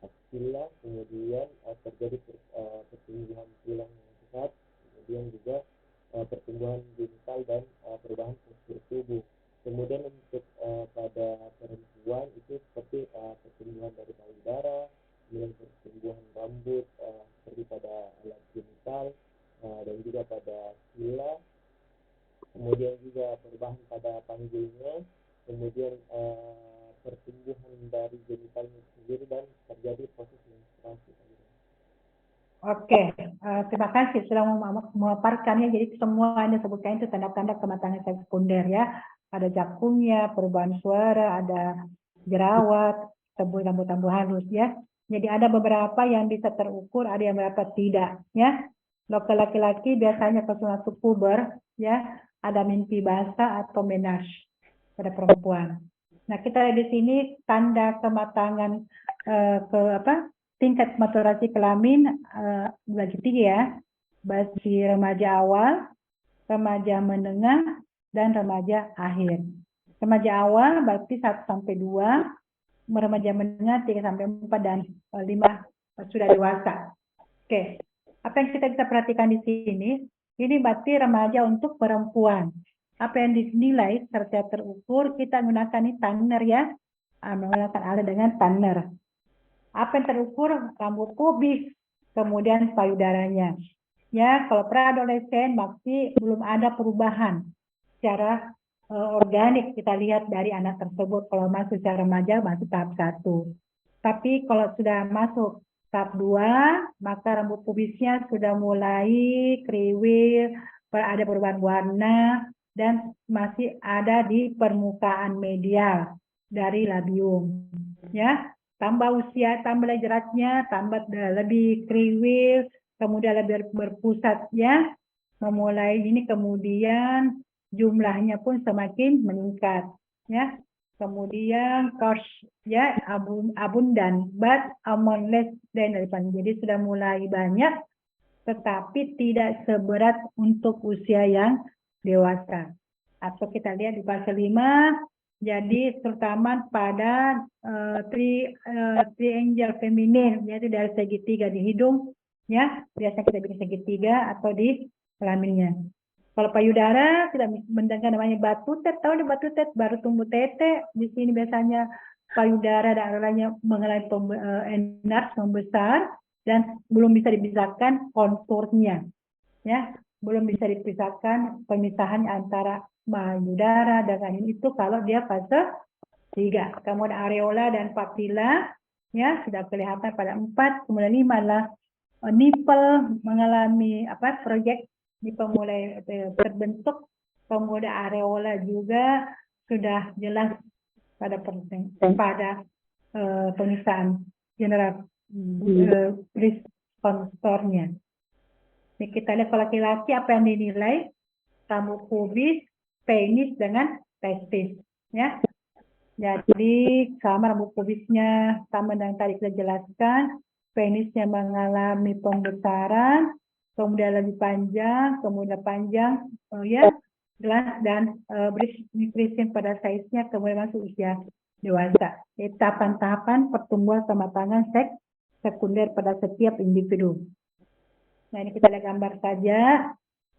axilla, kemudian terjadi pertumbuhan tulang yang pesat, kemudian juga pertumbuhan genital dan perubahan postur tubuh. Kemudian untuk pada perempuan itu seperti pertumbuhan dari payudara, kemudian pertumbuhan rambut seperti pada alat genital dan juga pada axilla, kemudian juga perubahan pada panggulnya, kemudian pertumbuhan dari genitalnya sendiri dan terjadi proses menstruasi. Oke, terima kasih sudah memaparkannya. Jadi semua Anda sebutkan itu tanda-tanda kematangan sekunder ya. Ada jakungnya, perubahan suara, ada jerawat, rambut halus ya. Jadi ada beberapa yang bisa terukur, ada yang beberapa tidak ya. Kalau laki-laki biasanya konsultasi puber ya, ada mimpi basah atau menarche pada perempuan. Nah, kita lihat di sini tanda kematangan tingkat maturasi kelamin bagi 3 ya, bagi remaja awal, remaja menengah, dan remaja akhir. Remaja awal berarti 1 sampai 2, remaja menengah 3 sampai 4, dan 5 sudah dewasa. Oke, apa yang kita bisa perhatikan di sini? Ini berarti remaja untuk perempuan. Apa yang dinilai serta terukur, kita menggunakan ini tanner ya, menggunakan alat dengan tanner. Apa yang terukur? Rambut pubis, kemudian payudaranya. Ya, kalau pra-adolesen berarti belum ada perubahan secara organik, kita lihat dari anak tersebut. Kalau masuk secara remaja masuk tahap 1. Tapi kalau sudah masuk tahap 2, maka rambut pubisnya sudah mulai kriwil, ada perubahan warna, dan masih ada di permukaan medial dari labium. Ya, tambah usia, tambah jeratnya, tambah lebih kriwil, kemudian lebih berpusat ya, memulai ini, kemudian jumlahnya pun semakin meningkat ya. Kemudian course ya, abundan, but among less than, jadi sudah mulai banyak, tetapi tidak seberat untuk usia yang dewasa. Atau kita lihat di fase 5, jadi terutama pada triangle feminin, yaitu dari segitiga di hidung, ya biasanya kita bikin segitiga atau di kelaminnya. Kalau payudara kita mendengar namanya batu tet, tahu nih batu tet, baru tumbuh tete. Di sini biasanya payudara dan lainnya mengalami enlarge, membesar, dan belum bisa dipisahkan konturnya, ya belum bisa dipisahkan pemisahan antara payudara dan lain itu kalau dia fase 3. Kemudian areola dan papila ya sudah kelihatan pada 4. Kemudian 5 adalah nipple mengalami proyek, nipple mulai terbentuk. Kemudian areola juga sudah jelas pada pemisahan general konturnya. Ini kita lihat kalau laki-laki apa yang dinilai, rambut pubis, penis dengan testis ya. Jadi sama rambut pubisnya sama dengan tadi kita jelaskan, penisnya mengalami pembesaran, kemudian lebih panjang, kemudian panjang ya, gelas dan breast nutrition pada size-nya kemudian masuk usia dewasa. Tahapan-tahapan pertumbuhan kematangan seks sekunder pada setiap individu. Nah, ini kita lihat gambar saja.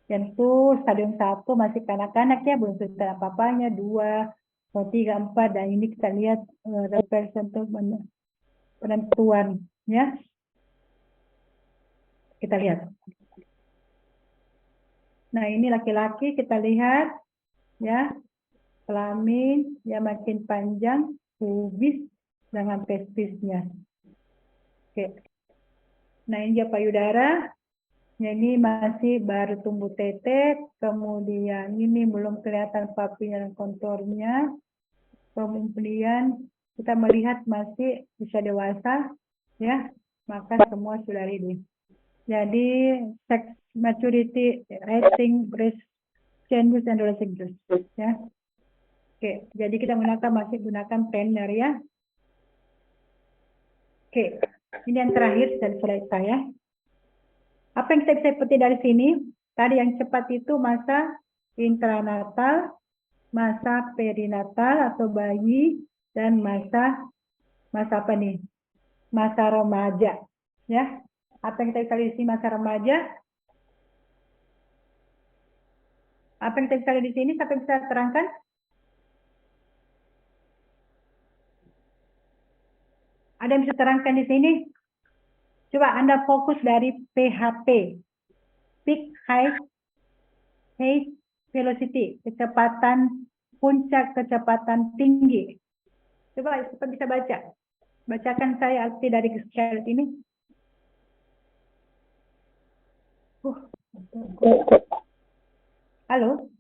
Tentu stadium 1 masih kanak-kanak ya, belum selesai apa-apanya, 2, 3, 4, dan ini kita lihat representatif penentuan ya. Kita lihat. Nah, ini laki-laki kita lihat ya, kelamin ya makin panjang, pubis dengan testisnya. Oke. Nah, ini dia payudara. Ini masih baru tumbuh tetek, kemudian ini belum kelihatan papinya dan konturnya. Kemudian kita melihat masih usia dewasa, ya, maka semua sudah ready. Jadi sex maturity, rating, breast changes, and changes, ya. Oke, jadi kita masih gunakan planner ya. Oke, ini yang terakhir dari slide saya. Apa yang kita bisa petik dari sini? Tadi yang cepat itu masa intranatal, masa perinatal atau bayi, dan masa apa nih? Masa remaja, ya. Apa yang kita bisa lihat di sini masa remaja? Apa yang kita bisa lihat di sini? Siapa yang bisa terangkan? Ada yang bisa terangkan di sini? Coba Anda fokus dari PHP, peak height velocity, kecepatan puncak kecepatan tinggi. Coba siapa bisa baca? Bacakan saya arti dari slide ini. Halo?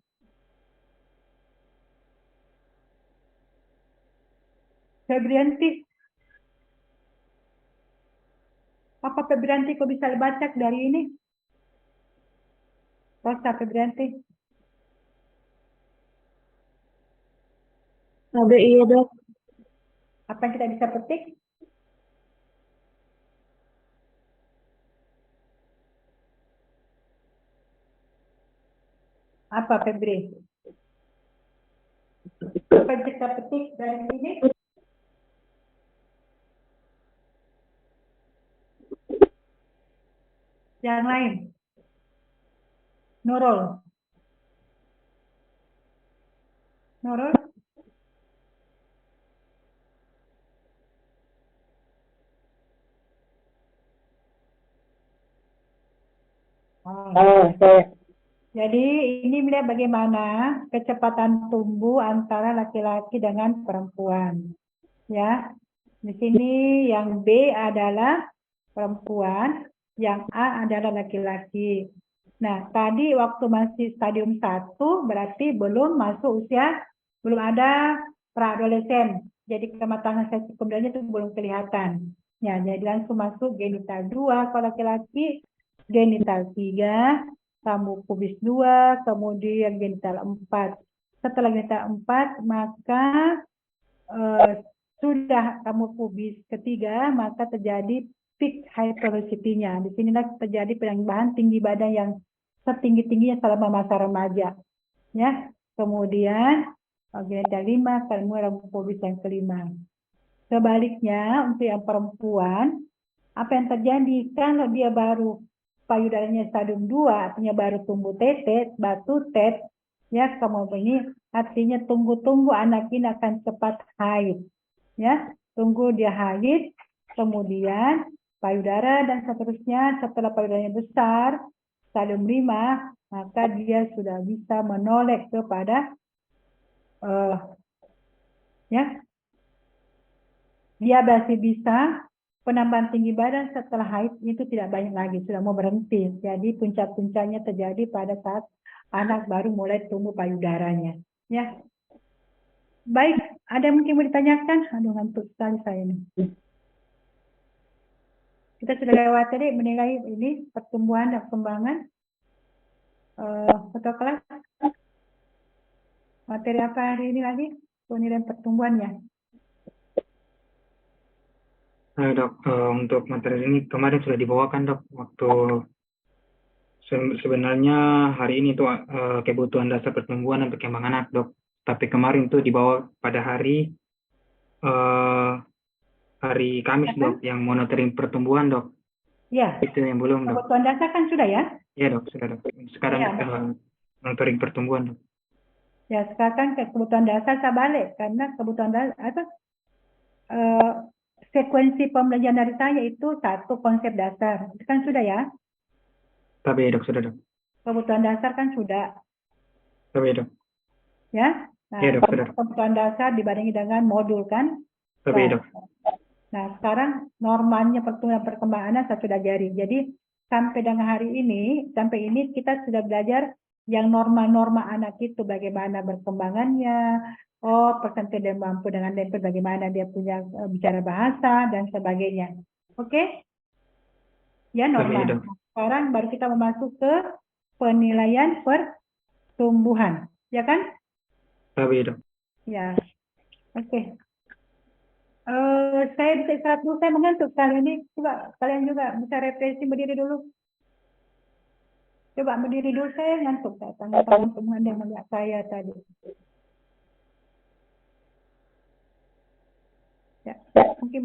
Febrianti. Apa Febrianti kok bisa baca dari ini? Rosa Febrianti. Ada iya dok. Apa yang kita bisa petik? Apa Febri? Apa yang kita petik dari sini? Yang lain? Nurul. Nurul? Jadi ini melihat bagaimana kecepatan tumbuh antara laki-laki dengan perempuan. Ya, di sini yang B adalah perempuan, yang A adalah laki-laki. Nah, tadi waktu masih stadium 1 berarti belum masuk usia, belum ada praadolesen. Jadi kematangan seks sekundernya itu belum kelihatan. Ya, jadi langsung masuk genital 2 kalau laki-laki, genital 3, rambut pubis 2, kemudian genital 4. Setelah genital 4, maka sudah rambut pubis ketiga, maka terjadi peak height velocity-nya. Di sinilah terjadi penambahan tinggi badan yang setinggi-tingginya selama masa remaja. Ya, kemudian genital 5, kemudian rambut pubis yang kelima. Sebaliknya untuk yang perempuan, apa yang terjadi kalau dia baru payudaranya stadium 2, artinya baru tumbuh tetet, batu tet, ya kemudian ini artinya tunggu-tunggu anak ini akan cepat haid, ya tunggu dia haid, kemudian payudara dan seterusnya. Setelah payudaranya besar, stadium 5, maka dia sudah bisa menoleh kepada ya dia masih bisa penambahan tinggi badan setelah haid itu tidak banyak lagi, sudah mau berhenti. Jadi puncak-puncaknya terjadi pada saat anak baru mulai tumbuh payudaranya. Ya, baik. Ada yang mungkin mau ditanyakan? Aduh, ngantuk sekali saya ini. Kita sudah lewat tadi menilai ini pertumbuhan dan perkembangan. Foto kelas. Materi apa hari ini lagi? Penilaian pertumbuhannya. Dok, untuk materi ini kemarin sudah dibawakan dok waktu Sebenarnya hari ini tuh kebutuhan dasar pertumbuhan dan perkembangan anak, Dok. Tapi kemarin tuh dibawa pada hari Kamis, Ya kan? Dok, yang monitoring pertumbuhan, Dok. Ya, Itu yang belum, Dok. kebutuhan dasar kan sudah ya? Iya, Dok, sudah, Dok. Sekarang Ya, monitoring pertumbuhan, Dok. ya sekarang ke kebutuhan dasar saya balik karena kebutuhan dasar eh, sekuensi pembelajaran dari saya itu satu konsep dasar. Itu kan sudah ya? Tapi, Dok, sudah, Dok. Kebutuhan dasar kan sudah Tapi, Dok. ya. Nah, Iya, Dok, sudah, Dok. kebutuhan dasar dibandingin dengan modul kan. Tapi, Nah, Dok. nah sekarang normalnya pertumbuhan perkembangan anak saya sudah jari. Jadi sampai dengan hari ini, sampai ini kita sudah belajar yang norma-norma anak itu bagaimana berkembangannya, oh persentase dia mampu dengan DP bagaimana dia punya bicara bahasa dan sebagainya. Oke? Ya Tapi, normal. Dok. Sekarang baru kita masuk ke penilaian pertumbuhan, ya kan? Tapi, Dok. Ya, oke. Saya bisa istirahat dulu, saya mengantuk kali ini. Coba kalian juga bisa refreshing berdiri dulu. Coba berdiri dulu, saya ngantuk. Tangan-tangan teman yang melihat saya tadi. Ya, mungkin